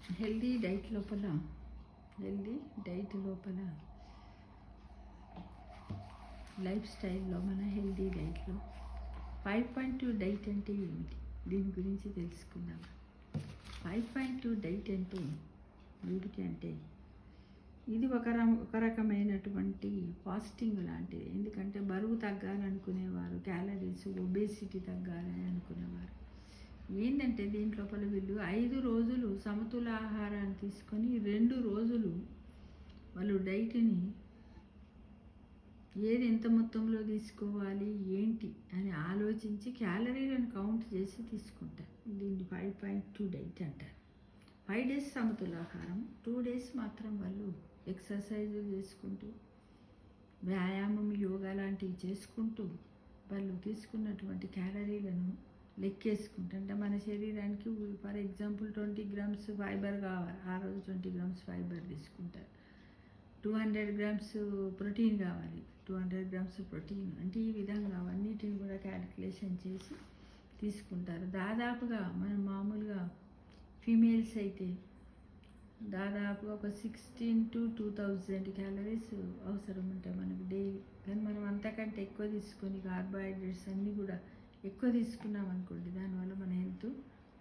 Healthy diet లోపల life స్టైల్లో మన హెల్దీ డైట్లో 5.2 డైట్ అంటే ఏమిటి, దీని గురించి తెలుసుకుందాం. 5.2 డైట్ అంటే ఏమిటి అంటే ఇది ఒక రకమైనటువంటి ఫాస్టింగ్ లాంటిది. ఎందుకంటే బరువు తగ్గాలనుకునేవారు, క్యాలరీస్ ఒబేసిటీ తగ్గాలని అనుకునేవారు ఏంటంటే దీంట్లోపల వీళ్ళు 5 రోజులు సమతుల ఆహారాన్ని తీసుకొని 2 రోజులు వాళ్ళు డైట్ని ఏది ఎంత మొత్తంలో తీసుకోవాలి ఏంటి అని ఆలోచించి క్యాలరీలను కౌంట్ చేసి తీసుకుంటారు. దీన్ని 5.2 డైట్ అంటారు. 5 డేస్ సమతుల ఆహారం, 2 డేస్ మాత్రం వాళ్ళు ఎక్సర్సైజ్ చేసుకుంటూ వ్యాయామం, యోగా లాంటివి చేసుకుంటూ వాళ్ళు తీసుకున్నటువంటి క్యాలరీలను లెక్కేసుకుంటారు. అంటే మన శరీరానికి ఫర్ ఎగ్జాంపుల్ 20 గ్రామ్స్ ఫైబర్ కావాలి, ఆ రోజు 20 గ్రామ్స్ ఫైబర్ తీసుకుంటారు. 200 గ్రామ్స్ ప్రోటీన్ కావాలి, 200 గ్రామ్స్ ప్రోటీన్. అంటే ఈ విధంగా అన్నిటిని కూడా క్యాలిక్యులేషన్ చేసి తీసుకుంటారు. దాదాపుగా మనం మామూలుగా ఫీమేల్స్ అయితే దాదాపుగా ఒక 16 to 2000 క్యాలరీస్ అవసరం ఉంటాయి మనకు డైలీ. కానీ మనం అంతకంటే ఎక్కువ తీసుకొని కార్బోహైడ్రేట్స్ అన్నీ కూడా ఎక్కువ తీసుకున్నాం అనుకోండి, దానివల్ల మన హెల్త్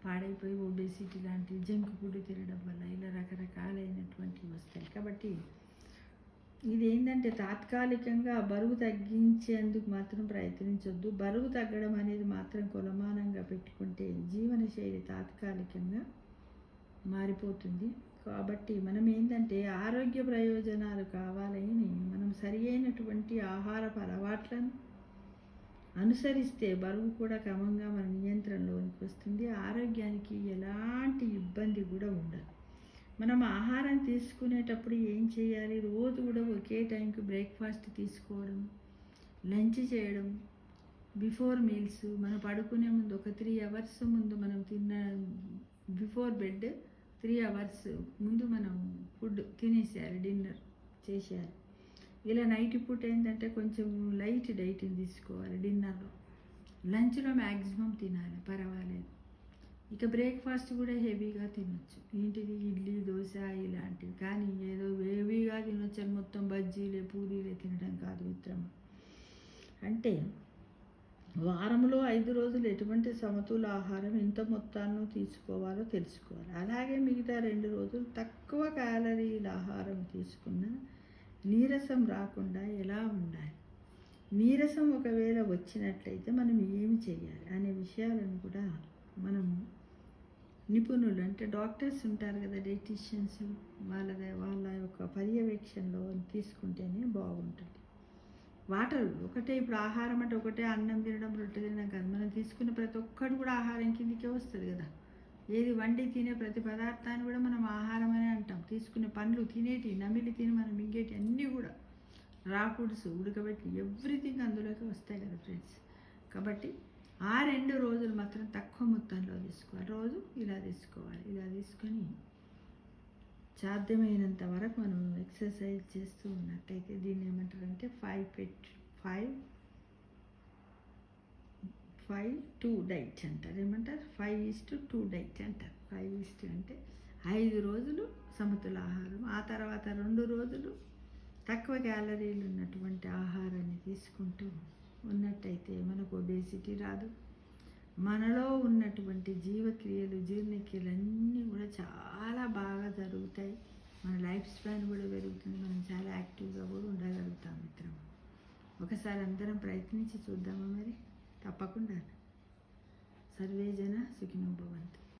పాడైపోయి ఒబేసిటీ లాంటి జంక్ ఫుడ్ తినడం వల్ల ఇలా రకరకాలైనటువంటివి వస్తాయి. కాబట్టి ఇది ఏంటంటే తాత్కాలికంగా బరువు తగ్గించేందుకు మాత్రం ప్రయత్నించొద్దు. బరువు తగ్గడం అనేది మాత్రం కొలమానంగా పెట్టుకుంటే జీవనశైలి తాత్కాలికంగా మారిపోతుంది. కాబట్టి మనం ఏంటంటే ఆరోగ్య ప్రయోజనాలు కావాలని మనం సరి అయినటువంటి ఆహారపు అలవాట్లను అనుసరిస్తే బరువు కూడా క్రమంగా మన నియంత్రణలోనికి వస్తుంది. ఆరోగ్యానికి ఎలాంటి ఇబ్బంది కూడా ఉండదు. మనం ఆహారం తీసుకునేటప్పుడు ఏం చేయాలి, రోజు కూడా ఒకే టైంకి బ్రేక్ఫాస్ట్ తీసుకోవడం, లంచ్ చేయడం, బిఫోర్ మీల్స్ మనం పడుకునే ముందు ఒక 3 hours ముందు మనం బిఫోర్ బెడ్ 3 hours ముందు మనం ఫుడ్ తినేసేయాలి, డిన్నర్ చేసేయాలి. ఇలా నైట్ పూట ఏంటంటే కొంచెం లైట్ డైట్ని తీసుకోవాలి. డిన్నర్లో, లంచ్లో మ్యాక్సిమం తినాలి, పర్వాలేదు. ఇక బ్రేక్ఫాస్ట్ కూడా హెవీగా తినొచ్చు. ఏంటిది, ఇడ్లీ, దోశ ఇలాంటివి. కానీ ఏదో హెవీగా తినొచ్చు అని మొత్తం బజ్జీలే పూరీలే తినడం కాదు మిత్రమా. అంటే వారంలో 5 రోజులు ఎటువంటి సమతుల ఆహారం ఎంత మొత్తాన్ని తీసుకోవాలో తెలుసుకోవాలి. అలాగే మిగతా 2 రోజులు తక్కువ క్యాలరీల ఆహారం తీసుకున్న నీరసం రాకుండా ఎలా ఉండాలి, నీరసం ఒకవేళ వచ్చినట్లయితే మనం ఏమి చేయాలి అనే విషయాలను కూడా మనం నిపుణులు అంటే డాక్టర్స్ ఉంటారు కదా, డైటీషియన్స్, వాళ్ళ యొక్క పర్యవేక్షణలో తీసుకుంటేనే బాగుంటుంది. వాటర్ ఒకటే, ఇప్పుడు ఆహారం అంటే ఒకటే అన్నం తినడం, రొట్టె తినడం కాదు. మనం తీసుకున్న ప్రతి ఒక్కటి కూడా ఆహారం కిందకే వస్తుంది కదా. ఏది వండి తినే ప్రతి పదార్థాన్ని కూడా మనం ఆహారం అనే అంటాం. తీసుకునే పండ్లు తినేటి, నమిలి తిని మనం మింగేటి అన్నీ కూడా రా ఫుడ్స్, ఉడకబెట్టి ఎవ్రీథింగ్ అందులోకి వస్తాయి కదా ఫ్రెండ్స్. కాబట్టి ఆ 2 రోజులు మాత్రం తక్కువ మొత్తంలో తీసుకోవాలి. రోజు ఇలా తీసుకోవాలి. ఇలా తీసుకొని సాధ్యమైనంత వరకు మనం ఎక్సర్సైజ్ చేస్తూ ఉన్నట్టయితే దీన్ని ఏమంటారంటే 5-2 డైట్ అంటారు. ఏమంటారు, 5:2 డైట్ అంటారు. 5 అంటే 5 రోజులు సమతుల ఆహారం, ఆ తర్వాత 2 రోజులు తక్కువ క్యాలరీలు ఉన్నటువంటి ఆహారాన్ని తీసుకుంటూ ఉన్నట్టయితే మనకు ఒబేసిటీ రాదు. మనలో ఉన్నటువంటి జీవక్రియలు, జీర్ణక్రియలు అన్నీ కూడా చాలా బాగా జరుగుతాయి. మన లైఫ్ స్పాన్ కూడా పెరుగుతుంది. మనం చాలా యాక్టివ్గా కూడా ఉండగలుగుతాం మిత్రం. ఒకసారి అందరం ప్రయత్నించి చూద్దామా మరి. తప్పకుండా. సర్వేజన సుఖినో భవంతు.